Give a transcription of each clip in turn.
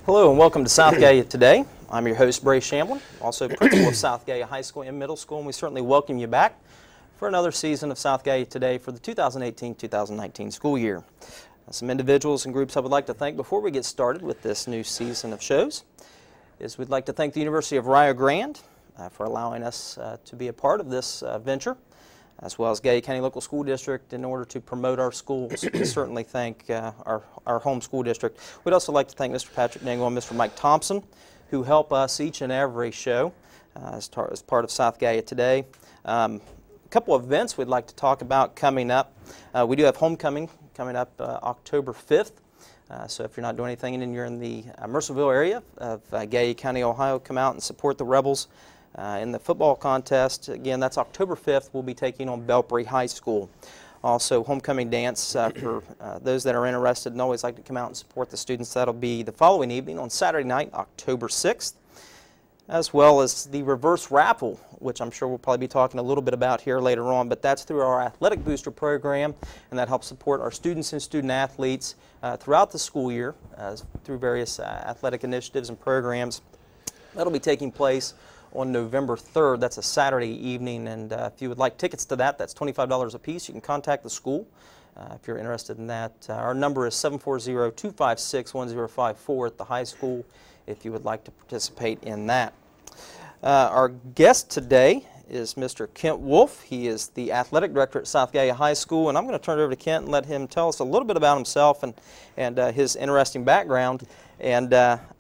Hello and welcome to South Gallia Today. I'm your host, Bray Shamblin, also principal of South Gallia High School and Middle School, and we certainly welcome you back for another season of South Gallia Today for the 2018-2019 school year. Some individuals and groups I would like to thank before we get started with this new season of shows is we'd like to thank the University of Rio Grande for allowing us to be a part of this venture, as well as Gallia County Local School District in order to promote our schools. We certainly thank our home school district. We'd also like to thank Mr. Patrick Nangle and Mr. Mike Thompson, who help us each and every show as part of South Gallia Today. A couple of events we'd like to talk about coming up. We do have homecoming coming up October 5th. So if you're not doing anything and you're in the Mercerville area of Gallia County, Ohio, come out and support the Rebels in the football contest. Again, that's October 5th. We'll be taking on Belpre High School. Also, homecoming dance for those that are interested and always like to come out and support the students. That'll be the following evening on Saturday night, October 6th, as well as the reverse raffle, which I'm sure we'll probably be talking a little bit about here later on, but that's through our Athletic Booster program, and that helps support our students and student athletes throughout the school year through various athletic initiatives and programs. That'll be taking place on November 3rd. That's a Saturday evening, and if you would like tickets to that, that's $25 a piece. You can contact the school if you're interested in that. Our number is 740-256-1054 at the high school if you would like to participate in that. Our guest today is Mr. Kent Wolf. He is the athletic director at South Gallia High School, and I'm going to turn it over to Kent and let him tell us a little bit about himself and his interesting background and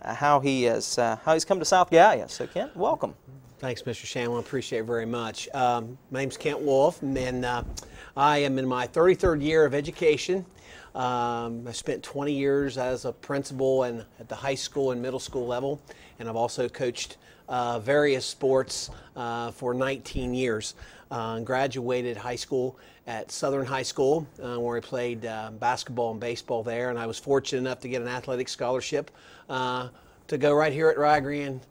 how he's come to South Gallia. So Kent, welcome. Thanks, Mr. Shamblin. Appreciate it very much. My name's Kent Wolf, and I am in my 33rd year of education. I spent 20 years as a principal and at the high school and middle school level, and I've also coached various sports for 19 years. Graduated high school at Southern High School, where I played basketball and baseball there, and I was fortunate enough to get an athletic scholarship to go right here at Rio Grande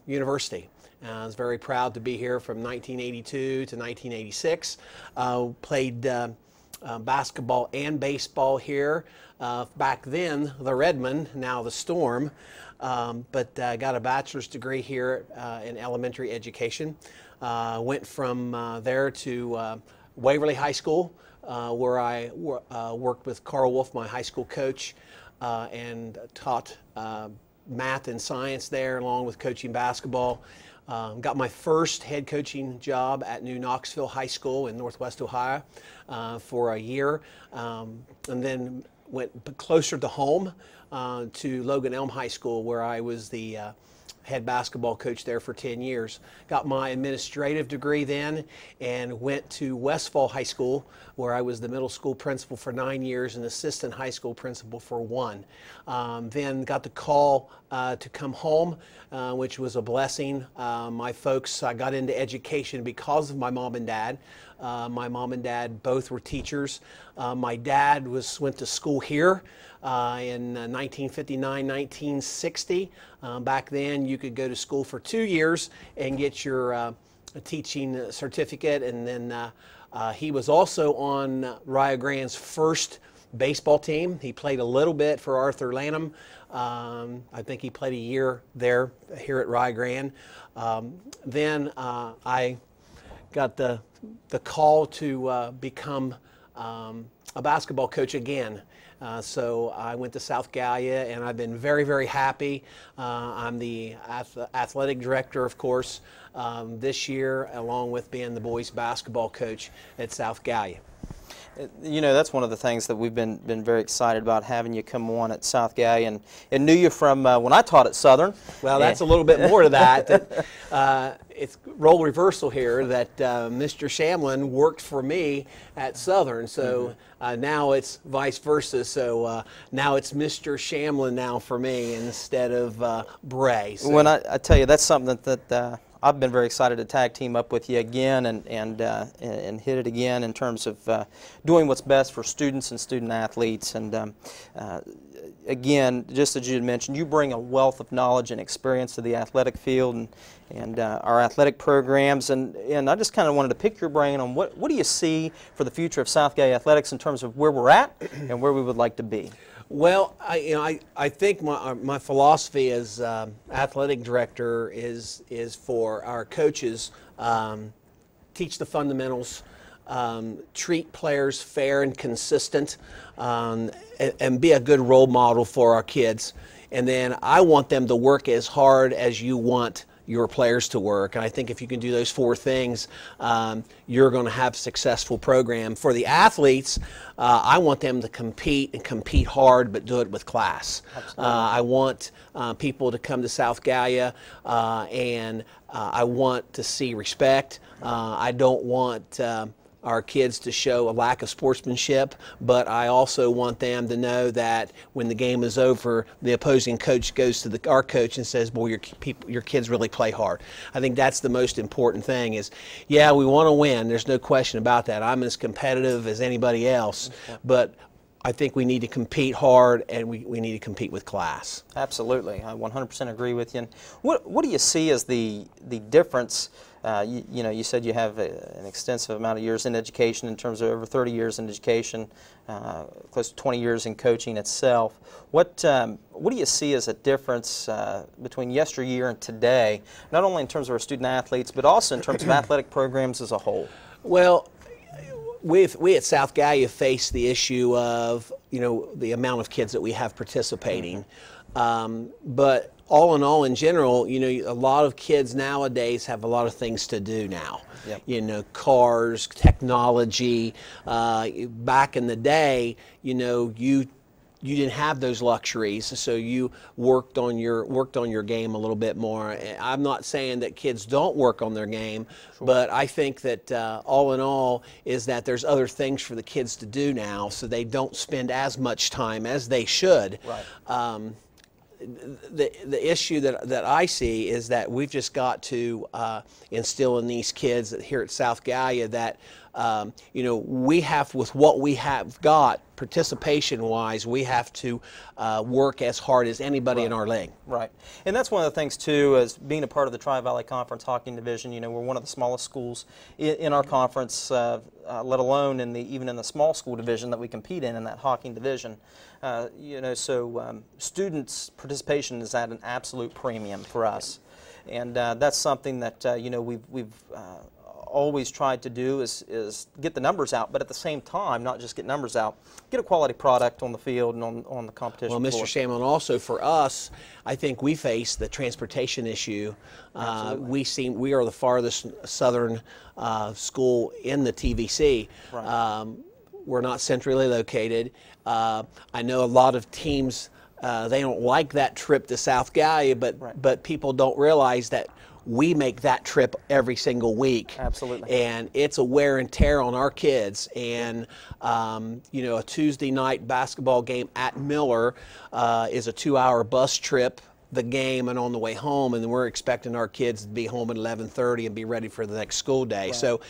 University. I was very proud to be here from 1982 to 1986. Played basketball and baseball here. Back then, the Redmen, now the Storm, but got a bachelor's degree here in elementary education. Went from there to Waverly High School, where I worked with Carl Wolf, my high school coach, and taught math and science there, along with coaching basketball. Got my first head coaching job at New Knoxville High School in Northwest Ohio for a year, and then went closer to home to Logan Elm High School, where I was the head basketball coach there for 10 years. Got my administrative degree then and went to Westfall High School, where I was the middle school principal for 9 years and assistant high school principal for 1. Then got the call to come home, which was a blessing. My folks, I got into education because of my mom and dad. My mom and dad both were teachers. My dad went to school here in 1959, 1960. Back then, you could go to school for 2 years and get your teaching certificate, and then he was also on Rio Grande's first baseball team. He played a little bit for Arthur Lanham. I think he played a year there here at Rio Grande. Then I got the call to become a basketball coach again. So I went to South Gallia, and I've been very, very happy. I'm the athletic director, of course, this year, along with being the boys basketball coach at South Gallia. You know, that's one of the things that we've been very excited about, having you come on at South Gallia, and knew you from when I taught at Southern. Well, that's a little bit more to that. It's role reversal here, that Mr. Shamblin worked for me at Southern, so now it's vice versa. So now it's Mr. Shamblin now for me instead of Bray. So. When I tell you, that's something that I've been very excited to tag team up with you again and hit it again in terms of doing what's best for students and student athletes. And again, just as you had mentioned, you bring a wealth of knowledge and experience to the athletic field and our athletic programs. And I just kind of wanted to pick your brain on what do you see for the future of South Gallia athletics in terms of where we're at and where we would like to be. Well, I think my philosophy as athletic director is for our coaches, teach the fundamentals, treat players fair and consistent, and be a good role model for our kids. And then I want them to work as hard as you want your players to work. And I think if you can do those four things, you're going to have a successful program. For the athletes, I want them to compete and compete hard, but do it with class. I want people to come to South Gallia, and I want to see respect. I don't want our kids to show a lack of sportsmanship, but I also want them to know that when the game is over, the opposing coach goes to our coach and says, boy, your kids really play hard. I think that's the most important thing is, yeah, we want to win. There's no question about that. I'm as competitive as anybody else, but I think we need to compete hard, and we need to compete with class. Absolutely. I 100% agree with you. And what do you see as the difference? You said you have an extensive amount of years in education, in terms of over 30 years in education, close to 20 years in coaching itself. What do you see as a difference between yesteryear and today, not only in terms of our student athletes, but also in terms of athletic programs as a whole? Well, we at South Gallia face the issue of, the amount of kids that we have participating. But all in all, in general, a lot of kids nowadays have a lot of things to do now. Yep. Cars, technology. Back in the day, you didn't have those luxuries, so you worked on your game a little bit more. I'm not saying that kids don't work on their game, but I think that all in all is that there's other things for the kids to do now, so they don't spend as much time as they should. Right. The issue that I see is that we've just got to instill in these kids here at South Gallia that we have, with what we have got participation-wise, we have to work as hard as anybody in our league. Right, and that's one of the things too, as being a part of the Tri-Valley Conference Hockey Division. We're one of the smallest schools in our conference, let alone even in the small school division that we compete in that hockey division. So students' participation is at an absolute premium for us, and that's something that we've always tried to do is get the numbers out, but at the same time, not just get numbers out, get a quality product on the field and on the competition floor. Well, Mr. Shamlin, also for us, I think we face the transportation issue. We are the farthest southern school in the TVC. Right. We're not centrally located. I know a lot of teams, they don't like that trip to South Gallia, but people don't realize that we make that trip every single week. Absolutely. And it's a wear and tear on our kids. And, a Tuesday night basketball game at Miller is a 2-hour bus trip, the game, and on the way home, and then we're expecting our kids to be home at 11:30 and be ready for the next school day. Right. So,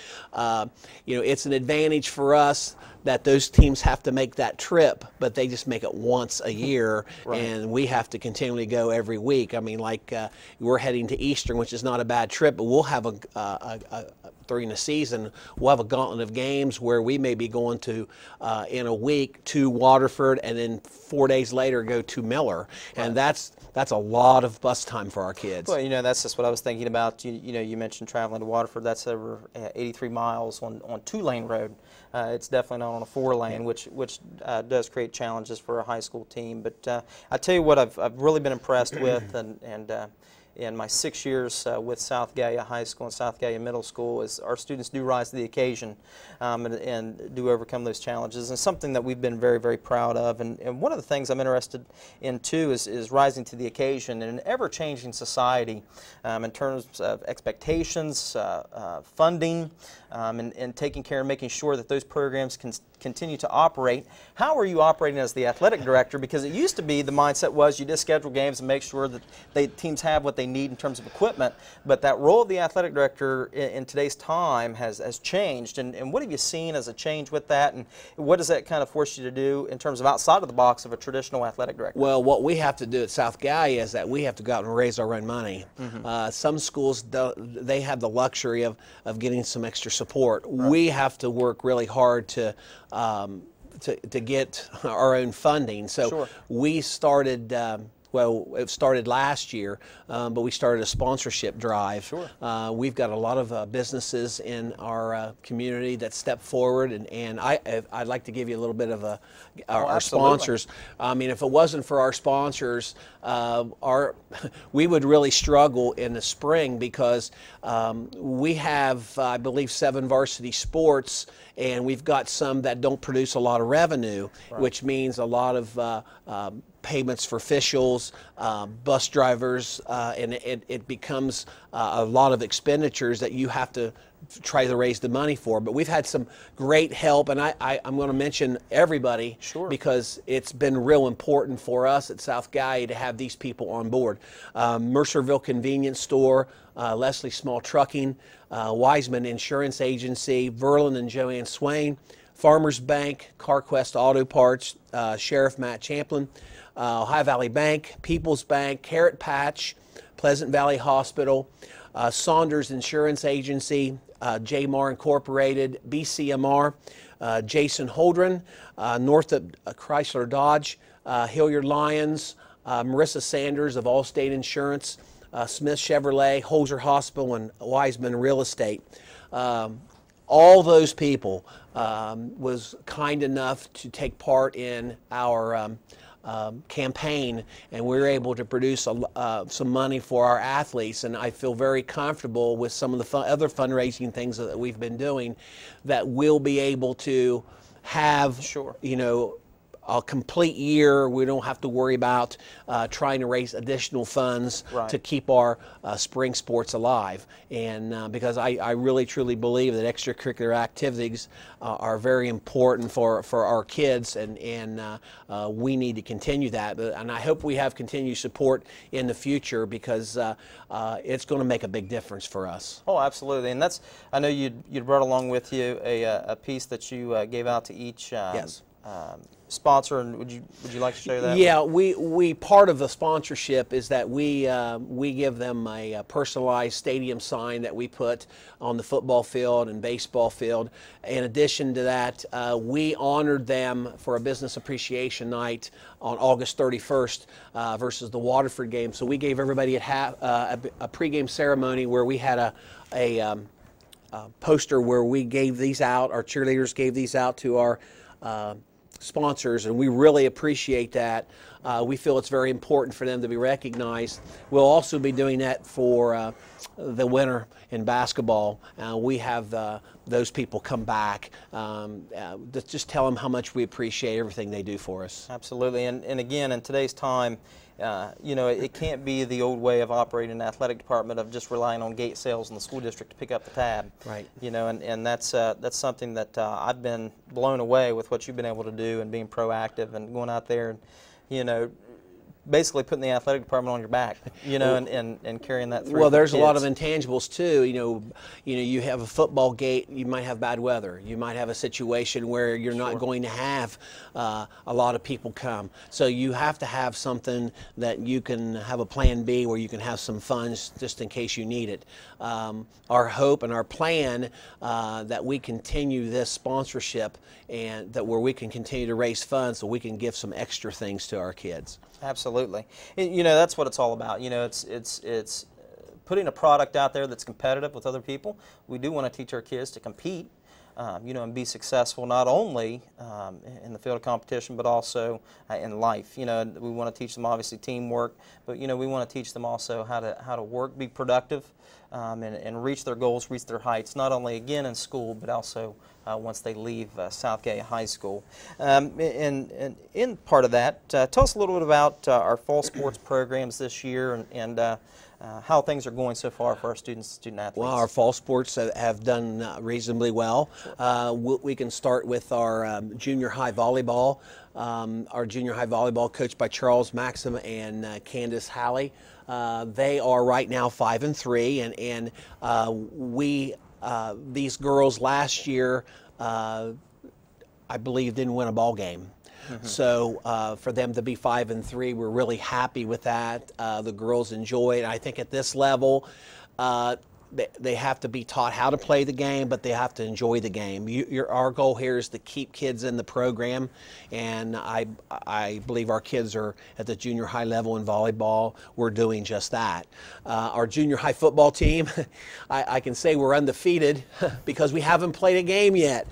it's an advantage for us that those teams have to make that trip, but they just make it once a year, right. And we have to continually go every week. I mean, we're heading to Eastern, which is not a bad trip, but we'll have during the season, we'll have a gauntlet of games where we may be going to, in a week, to Waterford, and then 4 days later go to Miller. Right. And that's a lot of bus time for our kids. Well, that's just what I was thinking about. You mentioned traveling to Waterford. That's over 83 miles on 2-lane road. It's definitely not on a 4-lane, which does create challenges for a high school team. But I tell you what, I've really been impressed with, and in my 6 years with South Gallia High School and South Gallia Middle School, is our students do rise to the occasion and do overcome those challenges, and something that we've been very, very proud of. And one of the things I'm interested in too is rising to the occasion in an ever-changing society in terms of expectations, funding, and taking care and making sure that those programs can continue to operate. How are you operating as the athletic director? Because it used to be the mindset was you just schedule games and make sure that teams have what they need in terms of equipment, but that role of the athletic director in today's time has changed. And what have you seen as a change with that, and what does that kind of force you to do in terms of outside of the box of a traditional athletic director? Well, what we have to do at South Gallia is that we have to go out and raise our own money. Mm-hmm. Some schools, they have the luxury of getting some extra support. Right. We have to work really hard to to get our own funding. So Sure. we started. Well, it started last year, but we started a sponsorship drive. Sure. We've got a lot of businesses in our community that step forward, and I'd like to give you a little bit of our absolutely. sponsors. I mean, if it wasn't for our sponsors, we would really struggle in the spring because we have, I believe, 7 varsity sports, and we've got some that don't produce a lot of revenue, which means a lot of payments for officials, bus drivers, and it becomes a lot of expenditures that you have to try to raise the money for. But we've had some great help, and I'm going to mention everybody because it's been real important for us at South Gallia to have these people on board. Mercerville Convenience Store, Leslie Small Trucking, Wiseman Insurance Agency, Verlin and Joanne Swain, Farmers Bank, CarQuest Auto Parts, Sheriff Matt Champlin, Ohio Valley Bank, People's Bank, Carrot Patch, Pleasant Valley Hospital, Saunders Insurance Agency, JMAR Incorporated, BCMR, Jason Holdren, Northrop Chrysler Dodge, Hilliard Lyons, Marissa Sanders of Allstate Insurance, Smith Chevrolet, Holzer Hospital, and Wiseman Real Estate. All those people was kind enough to take part in our campaign, and we were able to produce some money for our athletes, and I feel very comfortable with some of the other fundraising things that we've been doing that we'll be able to have, you know, a complete year. We don't have to worry about trying to raise additional funds to keep our spring sports alive. And because I really truly believe that extracurricular activities are very important for our kids, and we need to continue that. And I hope we have continued support in the future because it's going to make a big difference for us. Oh, absolutely. And that's, I know you'd brought along with you a piece that you gave out to each sponsor, and would you like to show that? Yeah, we part of the sponsorship is that we give them a personalized stadium sign that we put on the football field and baseball field. In addition to that, we honored them for a business appreciation night on August 31st versus the Waterford game. So we gave everybody a pregame ceremony where we had a poster where we gave these out. Our cheerleaders gave these out to our sponsors, and we really appreciate that. We feel it's very important for them to be recognized. We'll also be doing that for the winter in basketball. We have those people come back. Just tell them how much we appreciate everything they do for us. Absolutely, and again, in today's time, you know, it can't be the old way of operating an athletic department of just relying on gate sales in the school district to pick up the tab. Right. You know, and that's something that I've been blown away with what you've been able to do and being proactive and going out there and, you know, basically putting the athletic department on your back, you know, and carrying that through. Well, there's a lot of intangibles too. You have a football gate. You might have bad weather. You might have a situation where you're not going to have a lot of people come. So you have to have something that you can have a plan B where you can have some funds just in case you need it. Our hope and our plan that we continue this sponsorship and that where we can continue to raise funds so we can give some extra things to our kids. Absolutely. You know, that's what it's all about. You know, it's putting a product out there that's competitive with other people. We do want to teach our kids to compete, you know, and be successful not only in the field of competition but also in life. You know, we want to teach them obviously teamwork, but you know, we want to teach them also how to work, be productive, and reach their goals, reach their heights, not only again in school but also once they leave South Gallia High School. And in part of that, tell us a little bit about our fall sports programs this year and how things are going so far for our students and student athletes. Well, our fall sports have done reasonably well. We can start with our junior high volleyball. Our junior high volleyball coached by Charles Maxim and Candace Halley. They are right now 5-3, and these girls last year, I believe, didn't win a ball game. So for them to be 5-3, we're really happy with that. The girls enjoy it. I think at this level, they have to be taught how to play the game, but they have to enjoy the game. Our goal here is to keep kids in the program, and I believe our kids are at the junior high level in volleyball. We're doing just that. Our junior high football team, I can say we're undefeated because we haven't played a game yet.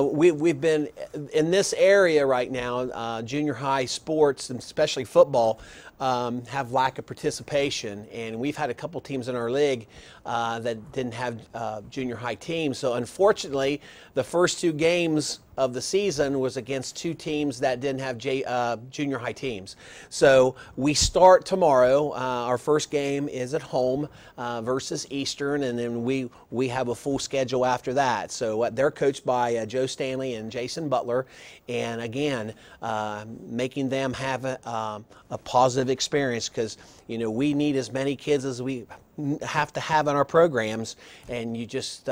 We've been in this area right now, junior high sports, and especially football, have lack of participation, and we've had a couple teams in our league that didn't have junior high teams. So unfortunately, the first 2 games of the season was against 2 teams that didn't have junior high teams. So we start tomorrow. Our first game is at home versus Eastern, and then we have a full schedule after that. So they're coached by Joe Stanley and Jason Butler, and again, making them have a positive experience, because we need as many kids as we have to have in our programs, and you just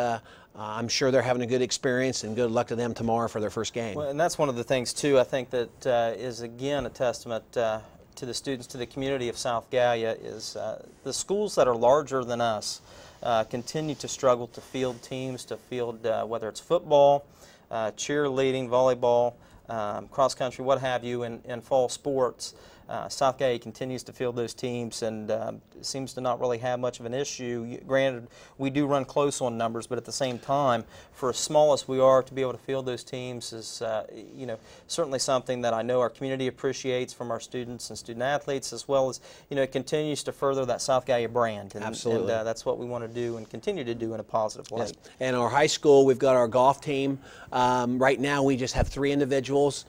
I'm sure they're having a good experience, and good luck to them tomorrow for their first game. Well, and that's one of the things too, I think, that is again a testament to the students, to the community of South Gallia, is the schools that are larger than us continue to struggle to field teams, to field whether it's football, cheerleading, volleyball, cross country, what have you, in fall sports. South Gallia continues to field those teams, and seems to not really have much of an issue. Granted, we do run close on numbers, but at the same time, for as small as we are, to be able to field those teams is certainly something that I know our community appreciates from our students and student athletes, as well as it continues to further that South Gallia brand. And, absolutely. And that's what we want to do and continue to do in a positive way. Yes. And our high school, we've got our golf team. Right now, we just have 3 individuals.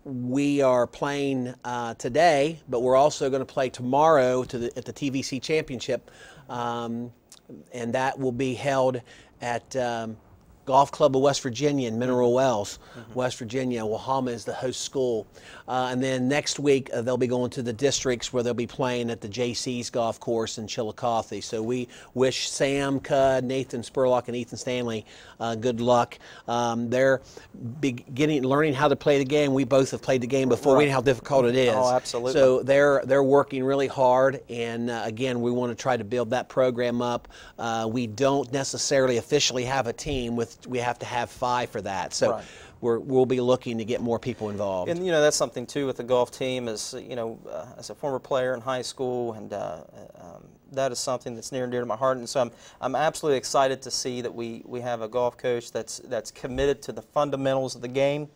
We are playing today, but we're also going to play tomorrow at the TVC Championship, and that will be held at Golf Club of West Virginia in Mineral Wells, West Virginia. Wahama is the host school. And then next week they'll be going to the districts, where they'll be playing at the JC's golf course in Chillicothe. So we wish Sam Cudd, Nathan Spurlock, and Ethan Stanley good luck. They're learning how to play the game. We both have played the game before. Right. We know how difficult it is. Oh, absolutely. So they're working really hard, and again, we want to try to build that program up. We don't necessarily officially have a team. We have to have 5 for that. So. Right. We'll be looking to get more people involved. And that's something too with the golf team, is as a former player in high school, and that is something that's near and dear to my heart. And so I'm absolutely excited to see that we have a golf coach that's committed to the fundamentals of the game,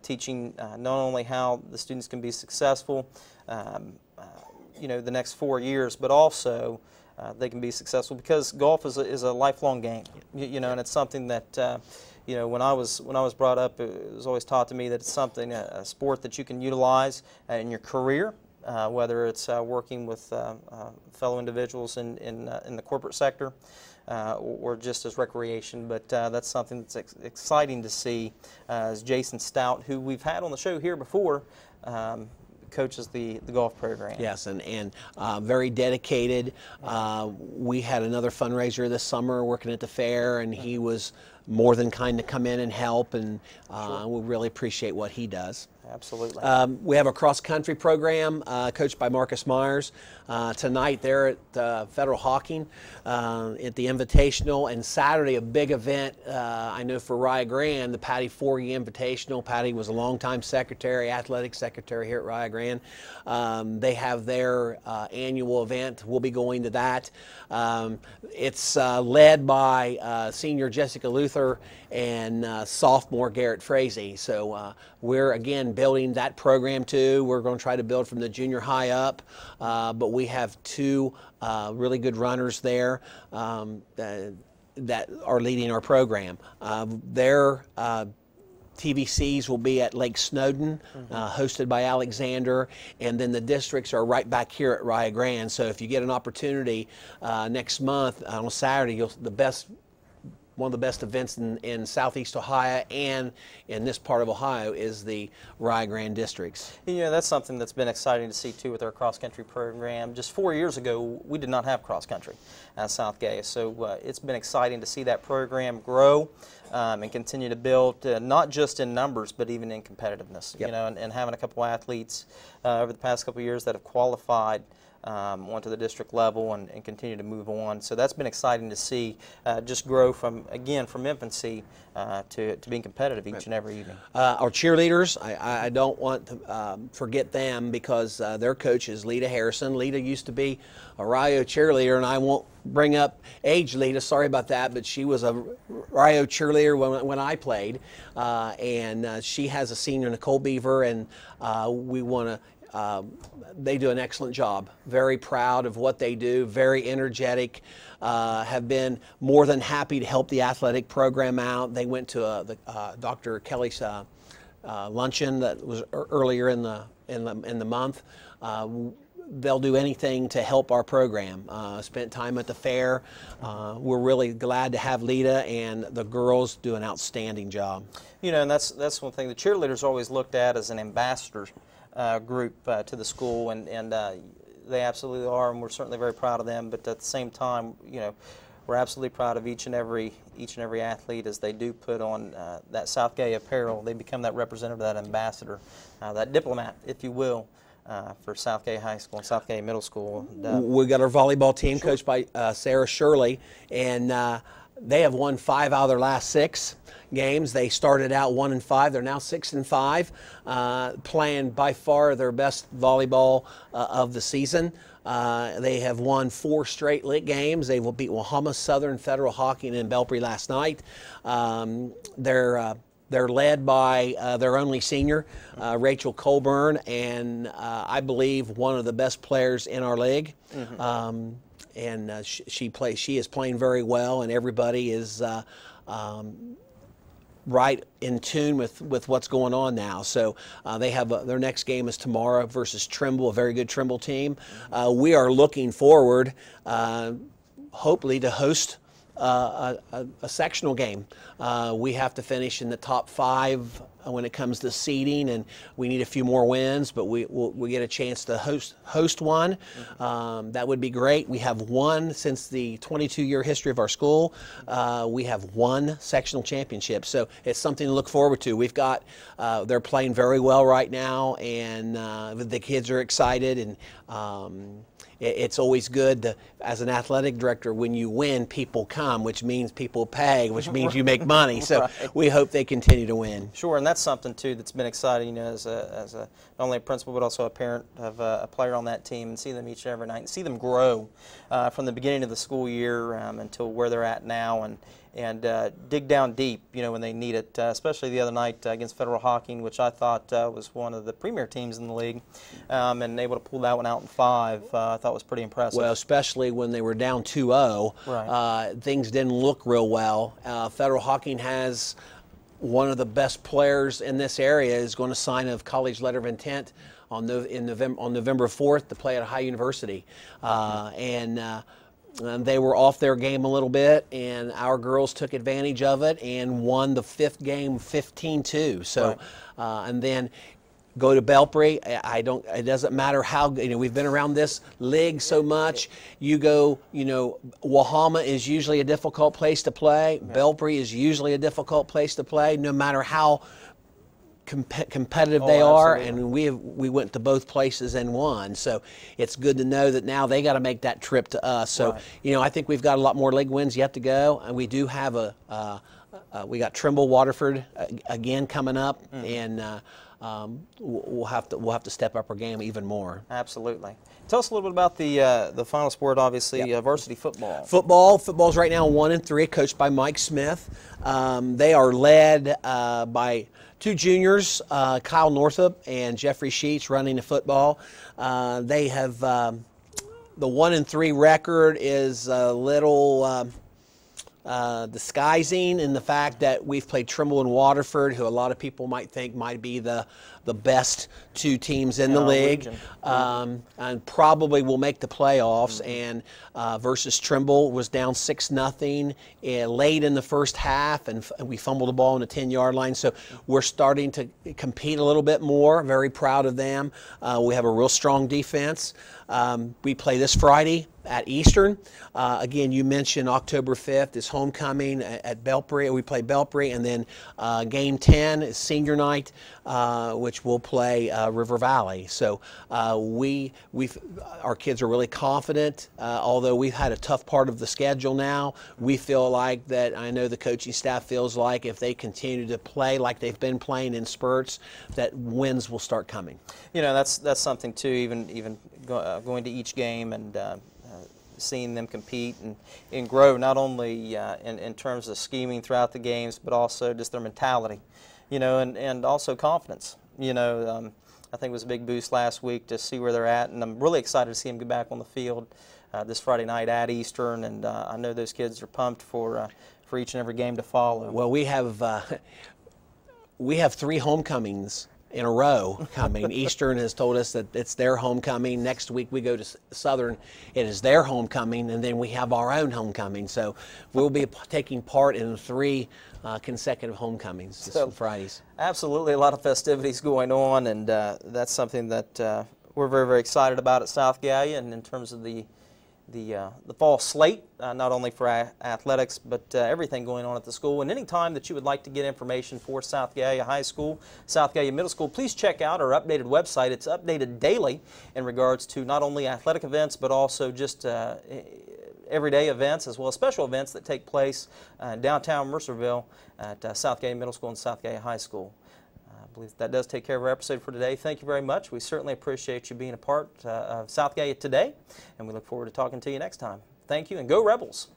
teaching not only how the students can be successful, the next 4 years, but also they can be successful, because golf is a lifelong game. And it's something that. When I was brought up, it was always taught to me that it's something, a sport that you can utilize in your career, whether it's working with fellow individuals in the corporate sector, or just as recreation. But that's something that's exciting to see, as Jason Stout, who we've had on the show here before, coaches the golf program. Yes, and very dedicated. We had another fundraiser this summer working at the fair, and he was more than kind to come in and help, and we really appreciate what he does. Absolutely. We have a cross-country program coached by Marcus Myers. Tonight they're at Federal Hawking at the Invitational, and Saturday a big event, I know, for Rio Grande, the Patty Forgy Invitational. Patty was a longtime secretary, athletic secretary here at Rio Grande. They have their annual event. We'll be going to that. It's led by senior Jessica Luther and sophomore Garrett Frazee. So we're, again, building that program too. We're going to try to build from the junior high up, but we have 2 really good runners there that are leading our program. Their TVCs will be at Lake Snowden, hosted by Alexander, and then the districts are right back here at Rio Grande. So if you get an opportunity next month on Saturday, one of the best events in Southeast Ohio and in this part of Ohio is the Rio Grande districts. That's something that's been exciting to see too with our cross-country program. Just 4 years ago, we did not have cross-country at South Gallia, so it's been exciting to see that program grow and continue to build, not just in numbers, but even in competitiveness. Yep. And having a couple athletes over the past couple of years that have qualified onto the district level and continue to move on. So that's been exciting to see just grow from infancy to being competitive each and every evening. Our cheerleaders, I don't want to forget them because their coach is Lita Harrison. Lita used to be a Rio cheerleader, and I won't bring up age Lita, sorry about that, but she was a Rio cheerleader when I played, and she has a senior, Nicole Beaver, and we want to they do an excellent job. Very proud of what they do, very energetic, have been more than happy to help the athletic program out. They went to Dr. Kelly's luncheon that was earlier in the month. They'll do anything to help our program. Spent time at the fair. We're really glad to have Lita, and the girls do an outstanding job. You know, and that's one thing. The cheerleaders are always looked at as an ambassador group to the school, and they absolutely are, and we're certainly very proud of them. But at the same time, you know, we're absolutely proud of each and every athlete as they do put on that South Gallia apparel. They become that representative, that ambassador, that diplomat, if you will, for South Gallia High School and South Gallia Middle School. We got our volleyball team coached by Sarah Shirley, and they have won 5 out of their last 6 games. They started out 1-5. They're now 6-5, playing by far their best volleyball of the season. They have won 4 straight lit games. They will beat Wahama Southern Federal Hockey in Belpre last night. They're led by their only senior, Rachel Colburn, and I believe one of the best players in our league. Mm-hmm. She is playing very well, and everybody is right in tune with what's going on now. So they have their next game is tomorrow versus Trimble, a very good Trimble team. We are looking forward, hopefully, to host a sectional game. We have to finish in the top 5 when it comes to seeding, and we need a few more wins, but we get a chance to host one. That would be great. We have won since the 22-year history of our school. We have won sectional championships, so it's something to look forward to. We've got they're playing very well right now, and the kids are excited, and it's always good as an athletic director, when you win, people come, which means people pay, which means you make money. So right. We hope they continue to win. Sure, and that's something too that's been exciting, you know, as not only a principal but also a parent of a player on that team, and see them each and every night and see them grow from the beginning of the school year until where they're at now, and dig down deep, you know, when they need it, especially the other night against Federal Hockey, which I thought was one of the premier teams in the league, and able to pull that one out in 5, I thought was pretty impressive. Well, especially when they were down 2-0, right. Things didn't look real well. Federal Hockey has one of the best players in this area is going to sign a college letter of intent on November 4th to play at a high university, and they were off their game a little bit, and our girls took advantage of it and won the 5th game 15-2. So, right. And then go to Belpre. It doesn't matter how, you know, we've been around this league so much. You go, you know, Wahama is usually a difficult place to play. Yeah. Belpre is usually a difficult place to play, no matter how competitive they are, absolutely. And we went to both places and won. So it's good to know that now they got to make that trip to us. So right. You know, I think we've got a lot more league wins yet to go, and we do have we got Trimble, Waterford again coming up, and we'll have to step up our game even more. Absolutely. Tell us a little bit about the final sport, obviously, yep. Varsity football. Football's right now 1-3, coached by Mike Smith. They are led by 2 juniors, Kyle Northup and Jeffrey Sheets, running the football. They have the 1-3 record is a little disguising in the fact that we've played Trimble and Waterford, who a lot of people might think might be the best 2 teams in the league, and probably will make the playoffs. Mm-hmm. And versus Trimble was down 6-0 late in the first half, and we fumbled the ball on the 10-yard line. So we're starting to compete a little bit more. Very proud of them. We have a real strong defense. We play this Friday at Eastern. Again, you mentioned October 5th is homecoming at Belpre. We play Belpre, and then game 10 is senior night, which we'll play River Valley. So our kids are really confident. Although we've had a tough part of the schedule now, we feel like that. I know the coaching staff feels like if they continue to play like they've been playing in spurts, that wins will start coming. You know, that's something too. Even going to each game and seeing them compete and grow, not only in terms of scheming throughout the games, but also just their mentality, you know, and also confidence. You know, I think it was a big boost last week to see where they're at, and I'm really excited to see them get back on the field this Friday night at Eastern, and I know those kids are pumped for each and every game to follow. Well, we have 3 homecomings in a row coming. Eastern has told us that it's their homecoming. Next week we go to Southern. It is their homecoming, and then we have our own homecoming. So we'll be taking part in 3 consecutive homecomings this Fridays. Absolutely, a lot of festivities going on, and that's something that we're very, very excited about at South Gallia, and in terms of the fall slate, not only for athletics, but everything going on at the school. And any time that you would like to get information for South Gallia High School, South Gallia Middle School, please check out our updated website. It's updated daily in regards to not only athletic events, but also just everyday events, as well as special events that take place in downtown Mercerville at South Gallia Middle School and South Gallia High School. I believe that does take care of our episode for today. Thank you very much. We certainly appreciate you being a part of South Gallia today, and we look forward to talking to you next time. Thank you, and go Rebels!